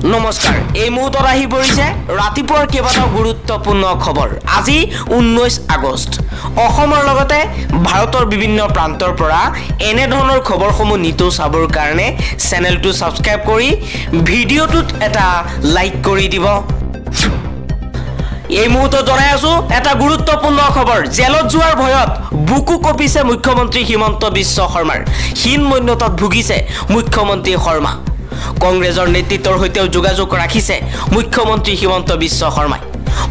নমস্কাৰ এই মুহূৰ্তত আহি পৰিছে ৰাতিপুৱাৰ কেইবাটাও গুৰুত্বপূৰ্ণ খবৰ আজি 19 আগষ্ট অসমৰ লগতে ভাৰতৰ বিভিন্ন প্ৰান্তৰ পৰা এনে ধৰণৰ খবৰসমূহ নিতৌ চাবৰ কাৰণে চেনেলটো সাবস্ক্ৰাইব কৰি ভিডিঅ'টোত এটা লাইক কৰি দিব এই মুহূৰ্তত জনাই আছো এটা গুৰুত্বপূৰ্ণ খবৰ জেলত যোৱাৰ ভয়ত বুকু কপিছে মুখ্যমন্ত্ৰী হিমন্ত বিশ্ব শৰ্মাৰ হীন মন্যতাত ভুগিছে মুখ্যমন্ত্ৰী শৰ্মা কংগ্ৰেছৰ নেতৃত্বৰ হৈতে যোগাযোগ ৰাখিছে মুখ্যমন্ত্ৰী হিমন্ত বিশ্ব শৰ্মাই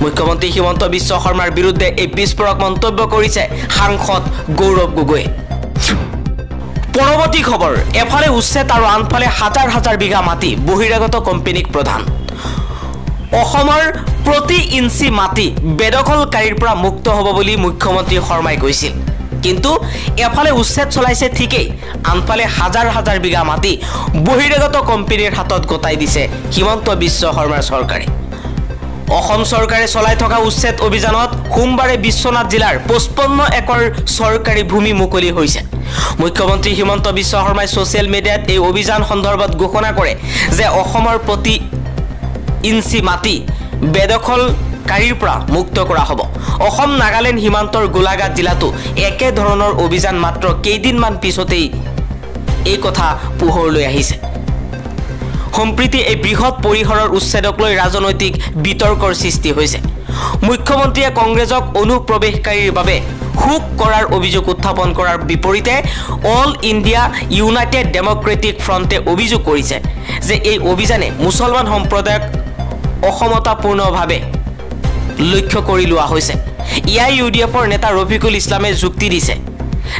মুখ্যমন্ত্ৰী হিমন্ত বিশ্ব শৰ্মাৰ বিৰুদ্ধে এই বিস্ফোৰক মন্তব্য কৰিছে সাংসদ গৌৰৱ গগৈ পৰৱৰ্তী খবৰ এফালে উচ্ছেদ আৰু আনফালে হাজাৰ হাজাৰ বিঘা মাটি বহিৰাগত কোম্পানীক প্ৰদান অসমৰ প্ৰতি ইঞ্চি মাটি বেদখলকাৰীৰ পৰা মুক্ত হ'ব বুলি মুখ্যমন্ত্ৰী শৰ্মাই কৈছিল কিন্তু এফালে উচ্ছেদ চলাইছে ঠিকই আনফালে হাজাৰ হাজাৰ বিঘা মাটি বহিৰাগত কোম্পানীৰ হাতত গতাই দিছে হিমন্ত বিশ্ব শৰ্মাৰ চৰকাৰে অসম চৰকাৰে চলাই থকা উচ্ছেদ অভিযানত সোমবাৰে বিশ্বনাথ জিলাৰ 55 একৰ চৰকাৰী ভূমি মুকলি হৈছে মুখ্যমন্ত্ৰী হিমন্ত বিশ্ব শৰ্মাই সোশ্যাল মিডিয়াত এই অভিযান সন্দৰ্ভত ঘোষণা কৰে যে অসমৰ প্ৰতি ইঞ্চি মাটি বেদখলকাৰীৰ পৰা মুক্ত কৰা হ'ব অসম নাগালেণ্ড সীমান্তৰ গোলাঘাট জিলাতো একে ধৰণৰ অভিযান মাত্ৰ কেইদিনমান পিছতেই এই কথা পোহৰলৈ আহিছে সম্প্ৰীতি এই বৃহৎ পৰিসৰৰ উচ্ছেদক লৈ ৰাজনৈতিক বিতৰ্কৰ সৃষ্টি হৈছে মুখ্যমন্ত্ৰীয়ে কংগ্ৰেছক অনুপ্ৰৱেশকাৰীৰ বাবে হুক কৰাৰ অভিযোগ উত্থাপন কৰাৰ বিপৰীতে অল ইণ্ডিয়া ইউনাইটেড ডেমক্ৰেটিক ফ্ৰণ্টে অভিযোগ কৰিছে যে এই অভিযানে মুছলমান সম্প্ৰদায়ক অসমতাপূৰ্ণভাৱে লক্ষ্য কৰি লোৱা হৈছে ইউডিএফৰ নেতা ৰফিকুল ইছলামে যুক্তি দিছে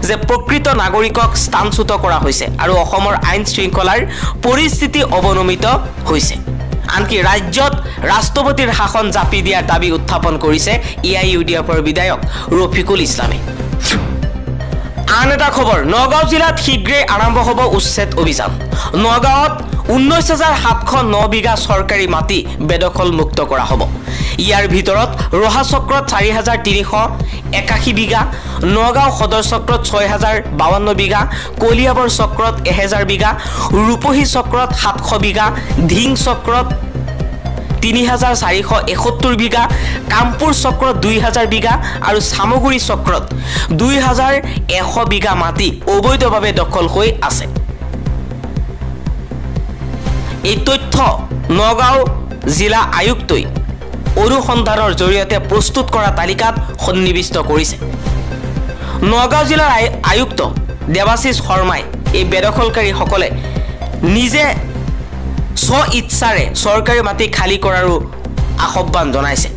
যে প্ৰকৃত নাগৰিকক স্থানচ্যুত কৰা হৈছে আৰু অসমৰ আইন শৃংখলাৰ পৰিস্থিতি অৱনমিত হৈছে আনকি ৰাজ্যত ৰাষ্ট্ৰপতিৰ শাসন জাপি দিয়াৰ দাবী উত্থাপন কৰিছে ইউডিএফৰ বিধায়ক ৰফিকুল ইছলামে আন এটা খবৰ নগাঁও জিলাত শীঘ্ৰে আৰম্ভ হ'ব উচ্ছেদ অভিযান নগাঁৱত 19,709 বিঘা চৰকাৰী মাটি বেদখল মুক্ত কৰা হ'ব ইয়াৰ ভিতৰত ৰহা চক্ৰত 4,381 বিঘা নগাঁও সদৰ চক্ৰত 6,052 বিঘা কলিয়াবৰ চক্ৰত 1,000 বিঘা ৰূপহী চক্ৰত 700 বিঘা ধিং চক্ৰত 3,471 বিঘা কামপুৰ চক্ৰত 2,000 বিঘা আৰু সামগুৰি চক্ৰত 2,100 বিঘা মাটি অবৈধভাৱে দখল হৈ আছে এই তথ্য নগাঁও জিলা আয়ুক্তই অনুসন্ধানৰ জৰিয়তে প্ৰস্তুত কৰা তালিকাত সন্নিবিষ্ট কৰিছে নগাঁও জিলাৰ আয়ুক্ত দেৱাশিষ শৰ্মাই এই বেদখলকাৰীসকলে নিজে স্ব-ইচ্ছাৰে চৰকাৰী মাটি খালী কৰাৰো আহ্বান জনাইছে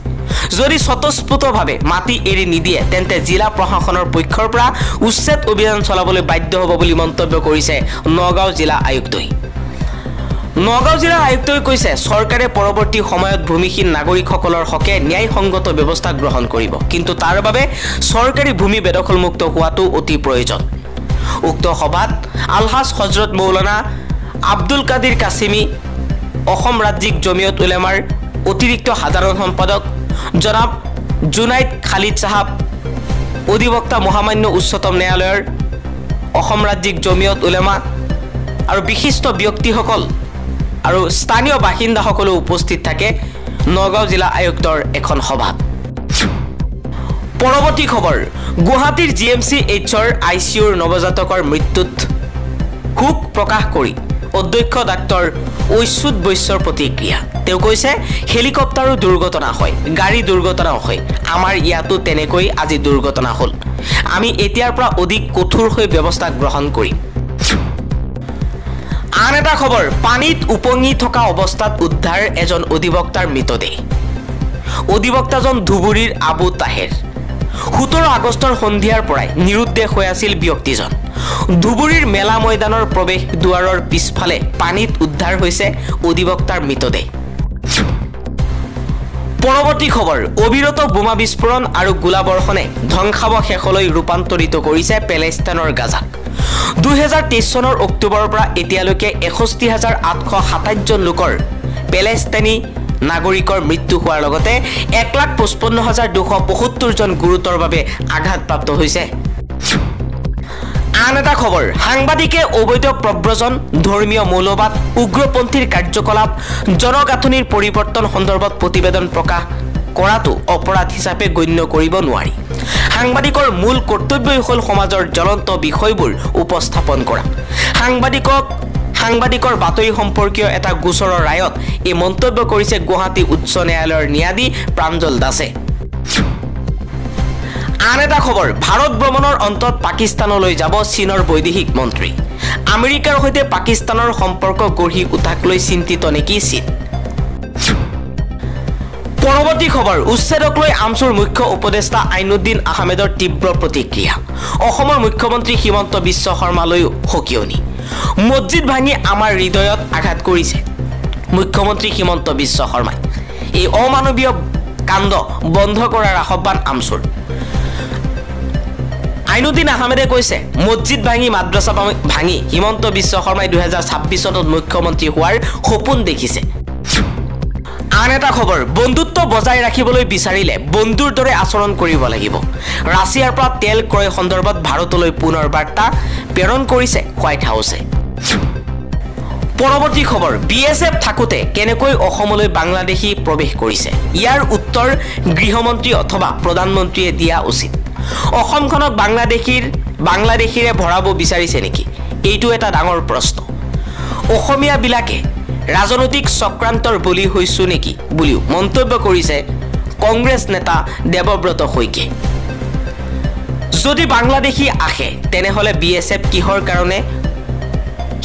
যদি স্বতঃস্ফূৰ্তভাৱে মাটি এৰি নিদিয়ে তেন্তে জিলা প্ৰশাসনৰ পক্ষৰ পৰা উচ্ছেদ অভিযান চলাবলৈ বাধ্য হ'ব বুলি মন্তব্য কৰিছে নগাঁও জিলা আয়ুক্তই নগাঁও জিলা আয়ুক্তই কৈছে চৰকাৰে পৰৱৰ্তী সময়ত ভূমিহীন নাগৰিকসকলৰ হকে ন্যায়সংগত ব্যৱস্থা গ্ৰহণ কৰিব কিন্তু তাৰ বাবে চৰকাৰী ভূমি বেদখলমুক্ত হোৱাটো অতি প্ৰয়োজন উক্ত সভাত আলহাজ হজৰত মৌলানা আব্দুল কাদিৰ কাছিমি অসম ৰাজ্যিক জমিয়ত উলেমাৰ অতিৰিক্ত সাধাৰণ সম্পাদক জনাব জুনাইদ খালিদ সাহাব অধিবক্তা মহামান্য উচ্চতম ন্যায়ালয়ৰ অসম ৰাজ্যিক জমিয়ত উলেমা আৰু বিশিষ্ট ব্যক্তিসকল আৰু স্থানীয় বাসিন্দাসকলো উপস্থিত থাকে নগাঁও জিলা আয়ুক্তৰ এখন সভাত পৰৱৰ্তী খবৰ গুৱাহাটীৰ GMCHৰ ICUৰ নৱজাতকৰ মৃত্যুত শোক প্ৰকাশ কৰি অধ্যক্ষ ডাক্তৰ ঐচ্যুত বৈশ্যৰ প্ৰতিক্ৰিয়া তেওঁ কৈছে হেলিকপ্টাৰো দুৰ্ঘটনা হয় গাড়ী দুৰ্ঘটনাও হয় আমাৰ ইয়াতো তেনেকৈ আজি দুৰ্ঘটনা হ'ল আমি এতিয়াৰ পৰা অধিক কঠোৰ হৈ ব্যৱস্থা গ্ৰহণ কৰিম আন এটা খবৰ পানীত উপঙি থকা অৱস্থাত উদ্ধাৰ এজন অধিবক্তাৰ মৃতদেহ অধিবক্তাজন ধুবুৰীৰ আবু তাহেৰ 17 আগষ্টৰ সন্ধিয়াৰ পৰাই নিৰুদ্দেশ হৈ আছিল ব্যক্তিজন ধুবুৰীৰ মেলা ময়দানৰ প্ৰৱেশ দুৱাৰৰ পিছফালে পানীত উদ্ধাৰ হৈছে অধিবক্তাৰ মৃতদেহ পৰৱৰ্তী খবৰ অবিৰত বোমা বিস্ফোৰণ আৰু গোলাবৰ্ষণে ধ্বংসাৱশেষলৈ ৰূপান্তৰিত কৰিছে পেলেষ্টাইনৰ গাজাক 2023 চনৰ অক্টোবৰৰ পৰা এতিয়ালৈকে 61,827 জন লোকৰ পেলেষ্টাইনী নাগৰিকৰ মৃত্যু হোৱাৰ লগতে 1,55,275 জন গুৰুতৰভাৱে আঘাতপ্ৰাপ্ত হৈছে আন এটা খবৰ সাংবাদিকে অবৈধ প্ৰব্ৰজন ধৰ্মীয় মৌলবাদ উগ্ৰপন্থীৰ কাৰ্যকলাপ জনগাঁথনিৰ পৰিৱৰ্তন সন্দৰ্ভত প্ৰতিবেদন প্ৰকাশ কৰাটো অপৰাধ হিচাপে গণ্য কৰিব নোৱাৰি সাংবাদিকৰ মূল কৰ্তব্যই হ'ল সমাজৰ জ্বলন্ত বিষয়বোৰ উপস্থাপন কৰা সাংবাদিকৰ বাতৰি সম্পৰ্কীয় এটা গোচৰৰ ৰায়ত এই মন্তব্য কৰিছে গুৱাহাটী উচ্চ ন্যায়ালয়ৰ ন্যায়াধী প্ৰাঞ্জল দাসে আন এটা খবৰ ভাৰত ভ্ৰমণৰ অন্তত পাকিস্তানলৈ যাব চীনৰ বৈদেশিক মন্ত্ৰী আমেৰিকাৰ সৈতে পাকিস্তানৰ সম্পৰ্ক গঢ়ি উঠাক লৈ চিন্তিত নেকি চীন পৰৱৰ্তী খবৰ উচ্ছেদক লৈ আমচুৰ মুখ্য উপদেষ্টা আইনুদ্দিন আহমেদৰ তীব্ৰ প্ৰতিক্ৰিয়া অসমৰ মুখ্যমন্ত্ৰী হিমন্ত বিশ্ব শৰ্মালৈও সকিয়নি মছজিদ ভাঙি আমাৰ হৃদয়ত আঘাত কৰিছে মুখ্যমন্ত্ৰী হিমন্ত বিশ্ব শৰ্মাই এই অমানৱীয় কাণ্ড বন্ধ কৰাৰ আহ্বান আমচুৰ আইনুদ্দিন আহমেদে কৈছে মছজিদ ভাঙি মাদ্ৰাছা ভাঙি হিমন্ত বিশ্ব শৰ্মাই 2026 চনত মুখ্যমন্ত্ৰী হোৱাৰ সপোন দেখিছে আন এটা খবৰ বন্ধুত্ব বজাই ৰাখিবলৈ বিচাৰিলে বন্ধুৰ দৰে আচৰণ কৰিব লাগিব ৰাছিয়াৰ পৰা তেল ক্ৰয় সন্দৰ্ভত ভাৰতলৈ পুনৰ বাৰ্তা প্ৰেৰণ কৰিছে হোৱাইট হাউছে পৰৱৰ্তী খবৰ বিএছএফ থাকোতে কেনেকৈ অসমলৈ বাংলাদেশী প্ৰৱেশ কৰিছে ইয়াৰ উত্তৰ গৃহমন্ত্ৰী অথবা প্ৰধানমন্ত্ৰীয়ে দিয়া উচিত অসমখনক বাংলাদেশীৰে ভৰাব বিচাৰিছে নেকি এইটো এটা ডাঙৰ প্ৰশ্ন অসমীয়া বিলাকে ৰাজনৈতিক চক্ৰান্তৰ বলি হৈছো নেকি বুলিও মন্তব্য কৰিছে কংগ্ৰেছ নেতা দেৱব্ৰত শইকীয়া যদি বাংলাদেশী আহে তেনেহলে বিএছএফ কিহৰ কাৰণে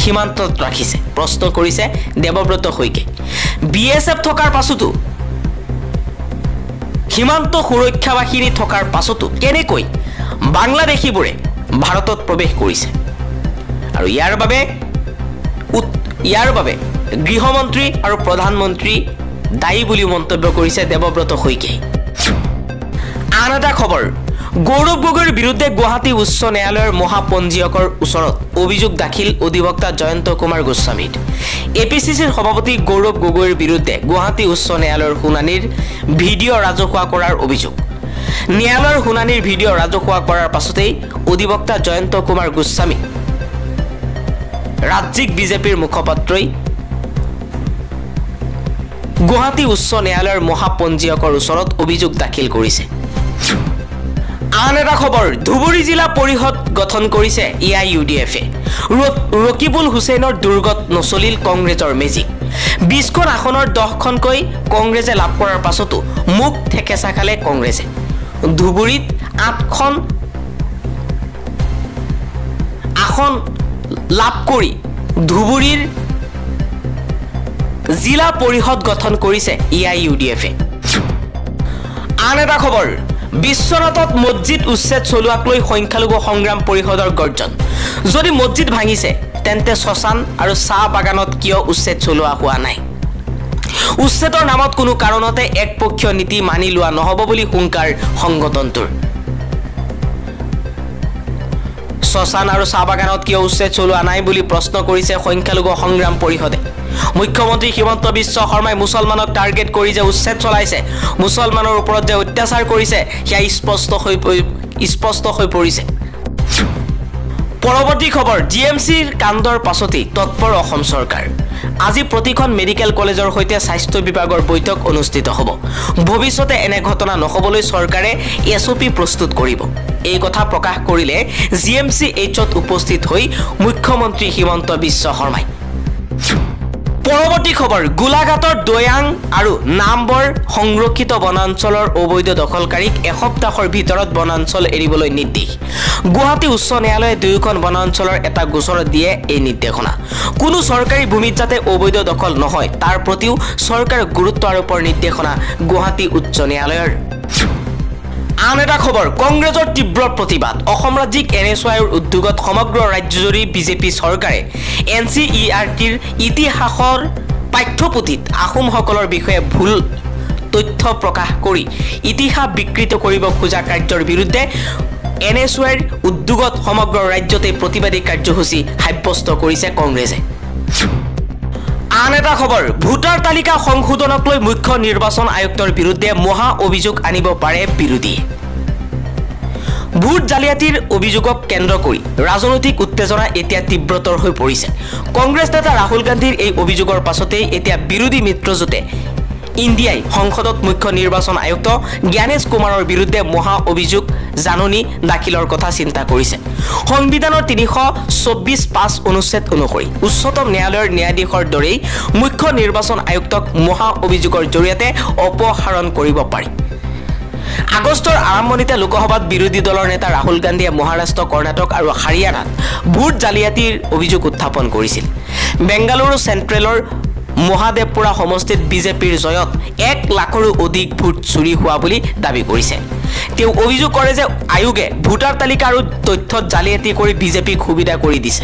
সীমান্তত ৰাখিছে প্ৰশ্ন কৰিছে দেৱব্ৰত শইকীয়া বিএছএফ থকাৰ পাছতো সীমান্ত সুৰক্ষা বাহিনী থকাৰ পাছতো কেনেকৈ বাংলাদেশীবোৰে ভাৰতত প্ৰৱেশ কৰিছে আৰু ইয়াৰ বাবে গৃহমন্ত্ৰী আৰু প্ৰধানমন্ত্ৰী দায়ী বুলি মন্তব্য কৰিছে দেৱব্ৰত শইকীয়াই আন এটা খবৰ গৌৰৱ গগৈৰ বিৰুদ্ধে গুৱাহাটী উচ্চ ন্যায়ালয়ৰ মহাপঞ্জীয়কৰ ওচৰত অভিযোগ দাখিল অধিবক্তা জয়ন্ত কুমাৰ গোস্বামীৰ এপিচিচিৰ সভাপতি গৌৰৱ গগৈৰ বিৰুদ্ধে গুৱাহাটী উচ্চ ন্যায়ালয়ৰ শুনানিৰ ভিডিঅ' ৰাজহুৱা কৰাৰ অভিযোগ ন্যায়ালয়ৰ শুনানিৰ ভিডিঅ' ৰাজহুৱা কৰাৰ পাছতেই অধিবক্তা জয়ন্ত কুমাৰ গোস্বামী ৰাজ্যিক বিজেপিৰ মুখপাত্ৰই গুৱাহাটী উচ্চ ন্যায়ালয়ৰ মহাপঞ্জীয়কৰ ওচৰত অভিযোগ দাখিল কৰিছে আন এটা খবৰ ধুবুৰী জিলা পৰিষদ গঠন কৰিছে এআইইউডিএফে ৰকিবুল হুছেইনৰ দুৰ্গত নচলিল কংগ্ৰেছৰ মেজিক 20খন আসনৰ 10খনকৈ কংগ্ৰেছে লাভ কৰাৰ পাছতো মুখ ঠেকেচা খালে কংগ্ৰেছে ধুবুৰীত 8খন আসন লাভ কৰি ধুবুৰীৰ জিলা পৰিষদ গঠন কৰিছে এআইইউডিএফে আন এটা খবৰ বিশ্বনাথত মছজিদ উচ্ছেদ চলোৱাক লৈ সংখ্যালঘু সংগ্ৰাম পৰিষদৰ গৰ্জন যদি মছজিদ ভাঙিছে তেন্তে শ্মশান আৰু চাহ বাগানত কিয় উচ্ছেদ চলোৱা হোৱা নাই উচ্ছেদৰ নামত কোনো কাৰণতে একপক্ষীয় নীতি মানি লোৱা নহব বুলি হুংকাৰ সংগঠনটোৰ শ্মশান আৰু চাহ বাগানত কিয় উচ্ছেদ চলোৱা নাই বুলি প্ৰশ্ন কৰিছে সংখ্যালঘু সংগ্ৰাম পৰিষদে মুখ্যমন্ত্ৰী হিমন্ত বিশ্ব শৰ্মাই মুছলমানক টাৰ্গেট কৰি যে উচ্ছেদ চলাইছে মুছলমানৰ ওপৰত যে অত্যাচাৰ কৰিছে সেয়া স্পষ্ট হৈ পৰিছে পৰৱৰ্তী খবৰ জিএমচিৰ কাণ্ডৰ পাছতেই তৎপৰ অসম চৰকাৰ আজি প্ৰতিখন মেডিকেল কলেজৰ সৈতে স্বাস্থ্য বিভাগৰ বৈঠক অনুষ্ঠিত হ'ব ভৱিষ্যতে এনে ঘটনা নহবলৈ চৰকাৰে এছঅপি প্ৰস্তুত কৰিব এই কথা প্ৰকাশ কৰিলে জিএমচি এইচত উপস্থিত হৈ মুখ্যমন্ত্ৰী হিমন্ত বিশ্ব শৰ্মাই পৰৱৰ্তী খবৰ গোলাঘাটৰ দয়াং আৰু নামবৰ সংৰক্ষিত বনাঞ্চলৰ অবৈধ দখলকাৰীক এসপ্তাহৰ ভিতৰত বনাঞ্চল এৰিবলৈ নিৰ্দেশ গুৱাহাটী উচ্চ ন্যায়ালয়ে দুয়োখন বনাঞ্চলৰ এটা গোচৰত দিয়ে এই নিৰ্দেশনা কোনো চৰকাৰী ভূমিত যাতে অবৈধ দখল নহয় তাৰ প্ৰতিও চৰকাৰে গুৰুত্ব আৰোপৰ নিৰ্দেশনা গুৱাহাটী উচ্চ ন্যায়ালয়ৰ আন এটা খবৰ কংগ্ৰেছৰ তীব্ৰ প্ৰতিবাদ অসম ৰাজ্যিক এনএছৱাইৰ উদ্যোগত সমগ্ৰ ৰাজ্যজুৰি বিজেপি চৰকাৰে এনচিইআৰটিৰ ইতিহাসৰ পাঠ্যপুথিত আহোমসকলৰ বিষয়ে ভুল তথ্য প্ৰকাশ কৰি ইতিহাস বিকৃত কৰিব খোজা কাৰ্যৰ বিৰুদ্ধে এনএছৱাইৰ উদ্যোগত সমগ্ৰ ৰাজ্যতে প্ৰতিবাদী কাৰ্যসূচী সাব্যস্ত কৰিছে কংগ্ৰেছে আন এটা খবৰ ভোটাৰ তালিকা সংশোধনক লৈ মুখ্য নিৰ্বাচন আয়ুক্তৰ বিৰুদ্ধে মহা অভিযোগ আনিব পাৰে বিৰোধী ভোট জালিয়াতিৰ অভিযোগক কেন্দ্ৰ কৰি ৰাজনৈতিক উত্তেজনা এতিয়া তীব্ৰতৰ হৈ পৰিছে কংগ্ৰেছ নেতা ৰাহুল গান্ধীৰ এই অভিযোগৰ পাছতেই এতিয়া বিৰোধী মিত্ৰজোঁটে ইণ্ডিয়াই সংসদত মুখ্য নিৰ্বাচন আয়ুক্ত জ্ঞানেশ কুমাৰৰ বিৰুদ্ধে মহা অভিযোগ জাননী দাখিলৰ কথা চিন্তা কৰিছে সংবিধানৰ 324(5) অনুচ্ছেদ অনুসৰি উচ্চতম ন্যায়ালয়ৰ ন্যায়াধীশৰ দৰেই মুখ্য নিৰ্বাচন আয়ুক্তক মহা অভিযোগৰ জৰিয়তে অপসাৰণ কৰিব পাৰি আগষ্টৰ আৰম্ভণিতে লোকসভাত বিৰোধী দলৰ নেতা ৰাহুল গান্ধীয়ে মহাৰাষ্ট্ৰ কৰ্ণাটক আৰু হাৰিয়ানাত ভোট জালিয়াতিৰ অভিযোগ উত্থাপন কৰিছিল বেংগালুৰু চেণ্ট্ৰেলৰ মহাদেৱপুৰা সমষ্টিত বিজেপিৰ জয়ত 1 লাখৰো অধিক ভোট চুৰি হোৱা বুলি দাবী কৰিছে তেওঁ অভিযোগ কৰে যে আয়োগে ভোটাৰ তালিকা আৰু তথ্যত জালিয়াতি কৰি বিজেপিক সুবিধা কৰি দিছে